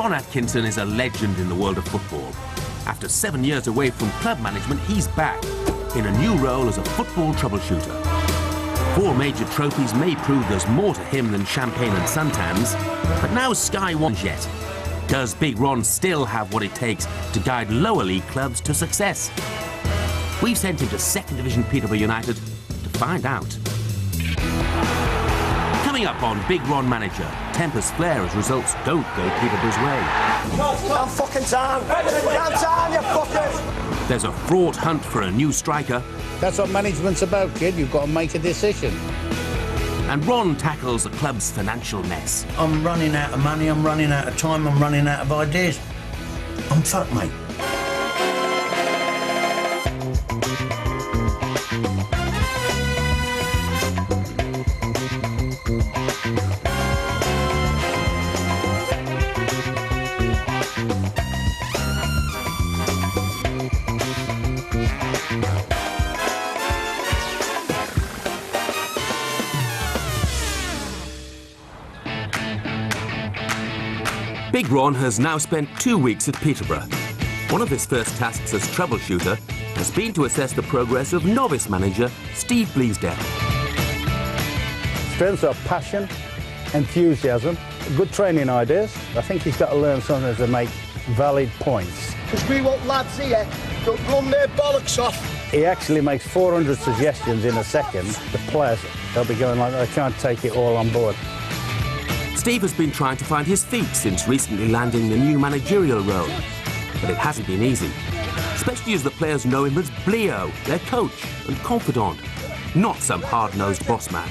Ron Atkinson is a legend in the world of football. After 7 years away from club management, he's back in a new role as a football troubleshooter. 4 major trophies may prove there's more to him than champagne and suntans, but now Sky wants yet. Does Big Ron still have what it takes to guide lower league clubs to success? We've sent him to 2nd Division Peterborough United to find out. Coming up on Big Ron Manager, tempers flare as results don't go Peterborough's way. Down fucking time! Down time, you fuckers! There's a fraught hunt for a new striker. That's what management's about, kid. You've got to make a decision. And Ron tackles the club's financial mess. I'm running out of money, I'm running out of time, I'm running out of ideas. I'm fucked, mate. Big Ron has now spent 2 weeks at Peterborough. One of his first tasks as troubleshooter has been to assess the progress of novice manager Steve Bleasdale. Strengths are passion, enthusiasm, good training ideas. I think he's got to learn something to make valid points. Because we want lads here that run their bollocks off. He actually makes 400 suggestions in a second. The players, they'll be going like they can't take it all on board. Steve has been trying to find his feet since recently landing the new managerial role, but it hasn't been easy, especially as the players know him as Bleo, their coach and confidant, not some hard-nosed boss man.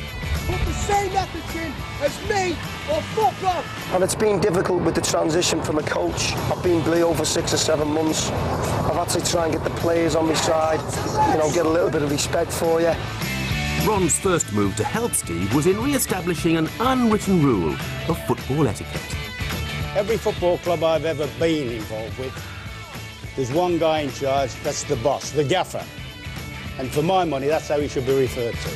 Put the same ethics in as me or fuck off! And it's been difficult with the transition from a coach. I've been Bleo for 6 or 7 months. I've had to try and get the players on my side, you know, get a little bit of respect for you. Ron's first move to help Steve was in re-establishing an unwritten rule of football etiquette. Every football club I've ever been involved with, there's one guy in charge, that's the boss, the gaffer. And for my money, that's how he should be referred to.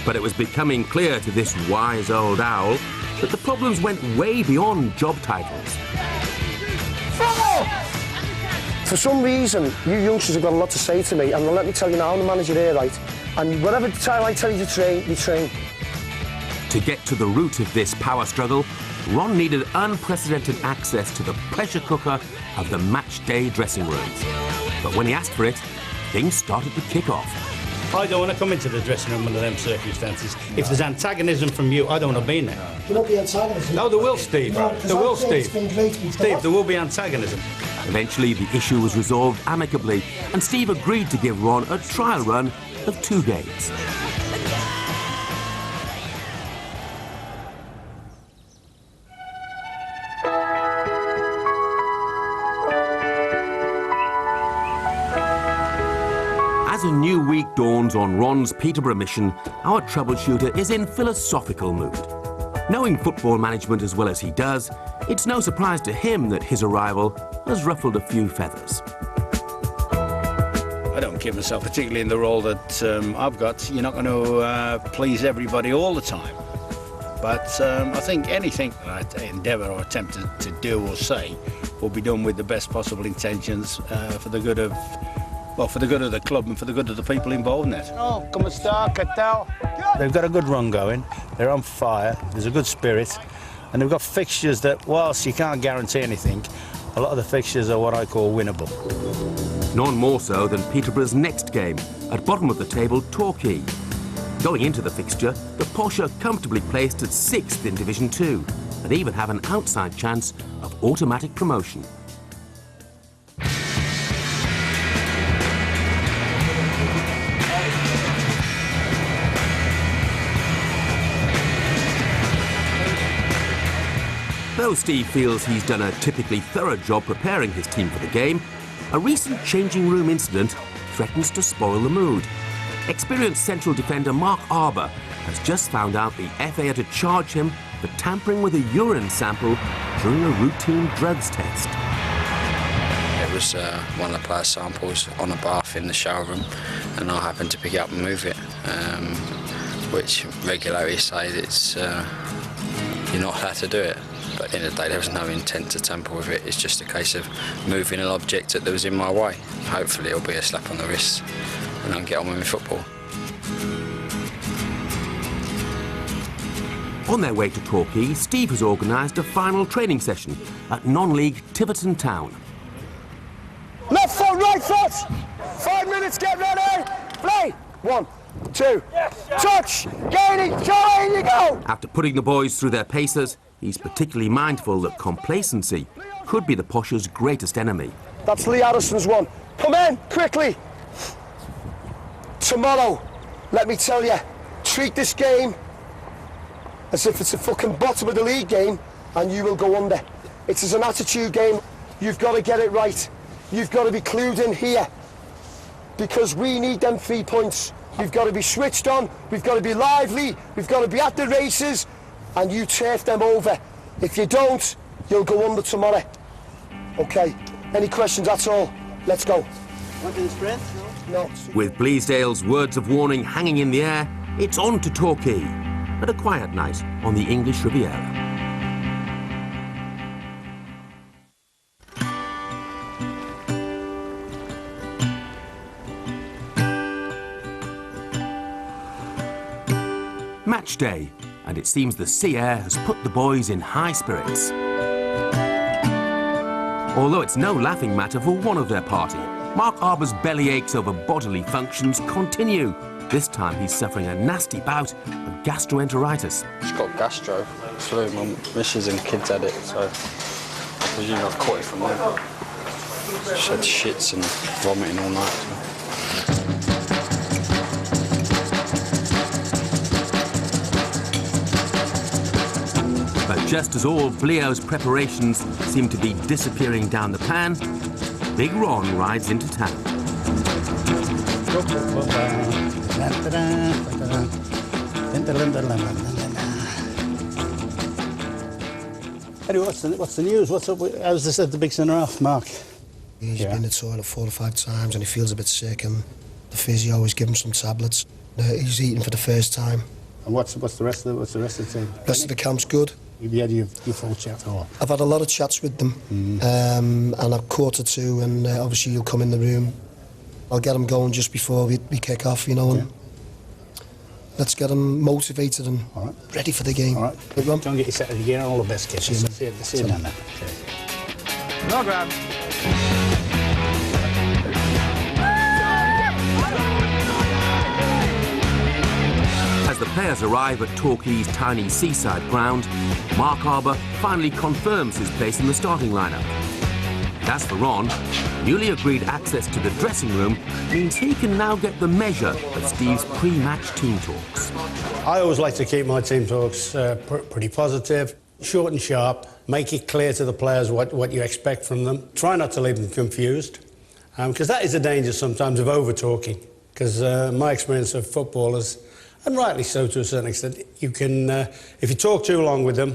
But it was becoming clear to this wise old owl that the problems went way beyond job titles. For some reason, you youngsters have got a lot to say to me, and let me tell you now, I'm the manager here, right? And whatever time I tell you to train, you train. To get to the root of this power struggle, Ron needed unprecedented access to the pressure cooker of the match day dressing rooms. But when he asked for it, things started to kick off. I don't want to come into the dressing room under them circumstances. If there's antagonism from you, I don't want to be in there. There won't be antagonism. No, there will, Steve. No, there will, Steve. Steve, there will be antagonism. Eventually, the issue was resolved amicably, and Steve agreed to give Ron a trial run of 2 games. As a new week dawns on Ron's Peterborough mission, our troubleshooter is in philosophical mood. Knowing football management as well as he does, it's no surprise to him that his arrival has ruffled a few feathers. I don't kid myself, particularly in the role that I've got. You're not going to please everybody all the time. But I think anything that I endeavour or attempt to do or say will be done with the best possible intentions for the good of, well, for the good of the club and for the good of the people involved in it. Oh, come and start, Catal. They've got a good run going. They're on fire. There's a good spirit. And they've got fixtures that, whilst you can't guarantee anything, a lot of the fixtures are what I call winnable. None more so than Peterborough's next game, at bottom of the table, Torquay. Going into the fixture, the Posh are comfortably placed at 6th in Division 2, and even have an outside chance of automatic promotion. Though Steve feels he's done a typically thorough job preparing his team for the game, a recent changing room incident threatens to spoil the mood. Experienced central defender Mark Arbour has just found out the FA had to charge him for tampering with a urine sample during a routine drugs test. It was one of the players' samples on a bath in the shower room, and I happened to pick it up and move it, which regulators say it's you're not allowed to do it. But at the end of the day, there was no intent to tamper with it. It's just a case of moving an object that was in my way. Hopefully it'll be a slap on the wrist and I can get on with my football. On their way to Torquay, Steve has organised a final training session at non-league Swindon Town. Left foot, right foot. 5 minutes, get ready. Play. 1, 2, touch. Gaining, Joe, in you go. After putting the boys through their paces, he's particularly mindful that complacency could be the Posh's greatest enemy. That's Lee Harrison's one. Come in, quickly. Tomorrow, let me tell you, treat this game as if it's a fucking bottom of the league game and you will go under. It is an attitude game. You've got to get it right. You've got to be clued in here because we need them 3 points. You've got to be switched on. We've got to be lively. We've got to be at the races and you turf them over. If you don't, you'll go under tomorrow. Okay, any questions, that's all. Let's go. Want to sprint? No. With Bleasdale's words of warning hanging in the air, it's on to Torquay at a quiet night on the English Riviera. Match day, and it seems the sea air has put the boys in high spirits. Although it's no laughing matter for one of their party, Mark Arbour's belly aches over bodily functions continue. This time he's suffering a nasty bout of gastroenteritis. It's got gastro flu. My missus and kids had it, so I presume I've caught it from them. Just had shits and vomiting all night. So. But just as all Bleo's preparations seem to be disappearing down the pan, Big Ron rides into town. Anyway, what's the news? What's up? How's this at the big centre-half, Mark? He's been to the toilet 4 or 5 times and he feels a bit sick and the physio always give him some tablets. He's eating for the first time. And what's the rest of the team? The rest of the camp's good. You've had your full chat or? I've had a lot of chats with them, and at 1:45, and obviously you'll come in the room. I'll get them going just before we kick off, you know, and let's get them motivated and ready for the game. All right. Hey, Ron. Go and get your set again. All the best, kids. See you down there. No grab. As the players arrive at Torquay's tiny seaside ground, Mark Arbour finally confirms his place in the starting lineup. As for Ron, newly agreed access to the dressing room means he can now get the measure of Steve's pre-match team talks. I always like to keep my team talks pretty positive, short and sharp, make it clear to the players what you expect from them. Try not to leave them confused, because that is the danger sometimes of over-talking, because my experience of footballers, and rightly so to a certain extent, you can, if you talk too long with them,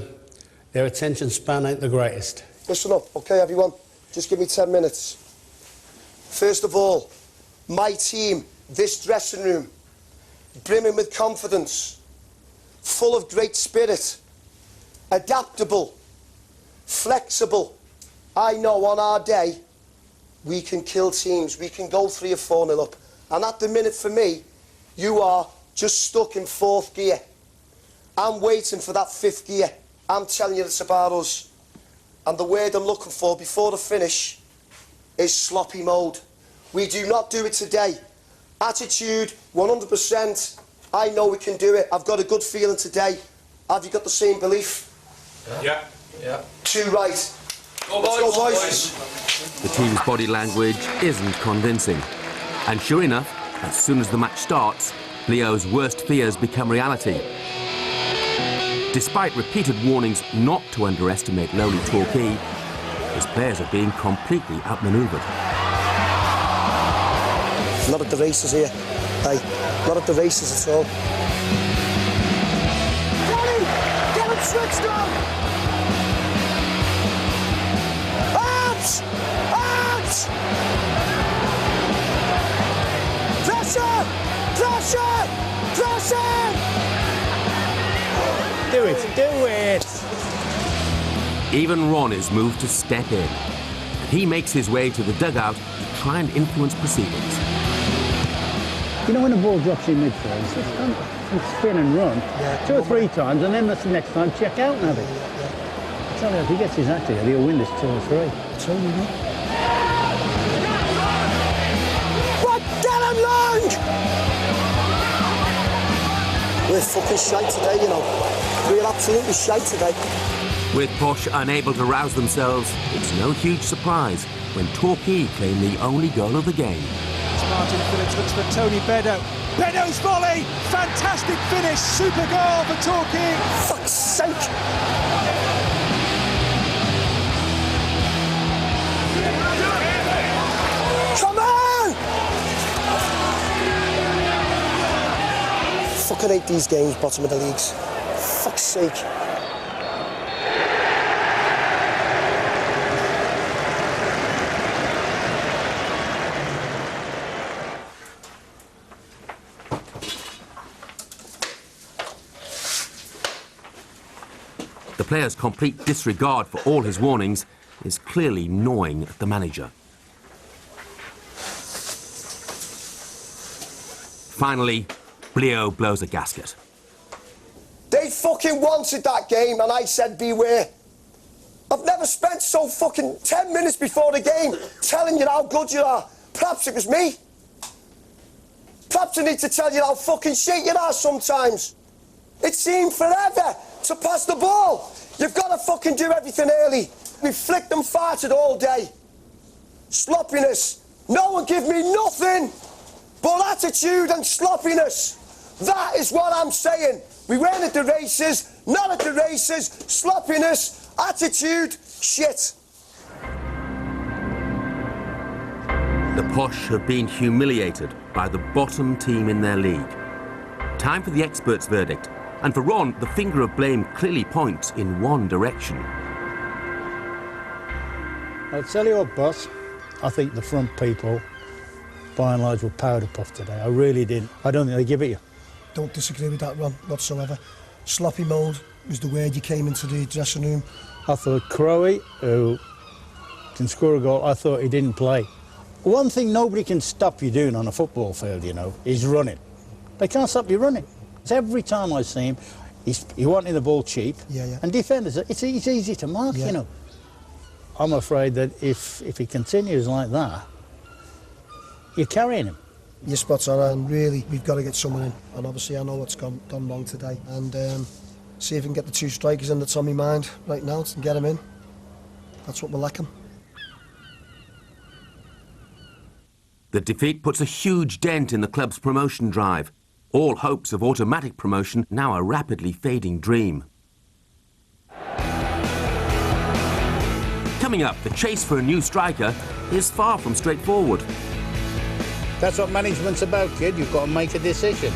their attention span ain't the greatest. Listen up, okay, everyone? Just give me 10 minutes. First of all, my team, this dressing room, brimming with confidence, full of great spirit, adaptable, flexible. I know on our day, we can kill teams. We can go 3 or 4-0 up. And at the minute, for me, you are just stuck in 4th gear. I'm waiting for that 5th gear. I'm telling you, it's about us. And the word I'm looking for before the finish is sloppy mode. We do not do it today. Attitude, 100%. I know we can do it. I've got a good feeling today. Have you got the same belief? Yeah. Yeah. 2 right. Go Let's boys. go, boys. The team's body language isn't convincing. And sure enough, as soon as the match starts, Leo's worst fears become reality. Despite repeated warnings not to underestimate lowly Torquay, his players are being completely outmanoeuvred. Not at the races here. Hey, not at the races at all. Johnny, get him switched on! Arms! Arms! Pressure! Pressure! Pressure! Do it! Even Ron is moved to step in. And he makes his way to the dugout to try and influence proceedings. You know when the ball drops in midfield, it's just kind of spin and run 2 or 3 times, and then that's the next time check out and have it. I tell you, if he gets his act together, he'll win this 2 or 3. What? Get him long! We're fucking shite today, you know. We're absolutely shite today. With Posh unable to rouse themselves, it's no huge surprise when Torquay claim the only goal of the game. Martin Phillips looks for Tony Beddoe. Beddoe's volley! Fantastic finish! Super goal for Torquay! Fuck's sake! Come on! Fucking hate these games, bottom of the leagues. Fuck's sake. The player's complete disregard for all his warnings is clearly gnawing at the manager. Finally, Bleasdale blows a gasket. They fucking wanted that game and I said beware. I've never spent so fucking 10 minutes before the game telling you how good you are. Perhaps it was me. Perhaps I need to tell you how fucking shit you are sometimes. It seemed forever to pass the ball. You've got to fucking do everything early. We flicked and farted all day. Sloppiness. No one give me nothing but attitude and sloppiness. That is what I'm saying. We weren't at the races, not at the races. Sloppiness, attitude, shit. The Posh have been humiliated by the bottom team in their league. Time for the expert's verdict. And for Ron, the finger of blame clearly points in one direction. I'll tell you what, boss, I think the front people, by and large, were powder puffed today. I really did. I don't think they give it you. Don't disagree with that, Ron, whatsoever. Sloppy mould was the word you came into the dressing room. I thought Crowe, who can score a goal, I thought he didn't play. One thing nobody can stop you doing on a football field, you know, is running. They can't stop you running. Every time I see him, he wanting the ball cheap. And defenders, it's easy to mark, you know. I'm afraid that if he continues like that, you're carrying him. You're spot on, and really, we've got to get someone in. And obviously, I know what's gone wrong today. And see if we can get the 2 strikers in that's on my mind right now and get them in. That's what we're lacking. The defeat puts a huge dent in the club's promotion drive. All hopes of automatic promotion now a rapidly fading dream. Coming up, the chase for a new striker is far from straightforward. That's what management's about, kid. You've got to make a decision.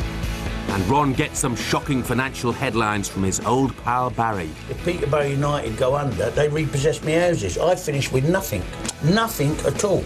And Ron gets some shocking financial headlines from his old pal Barry. If Peterborough United go under, they repossess me houses. I finish with nothing. Nothing at all.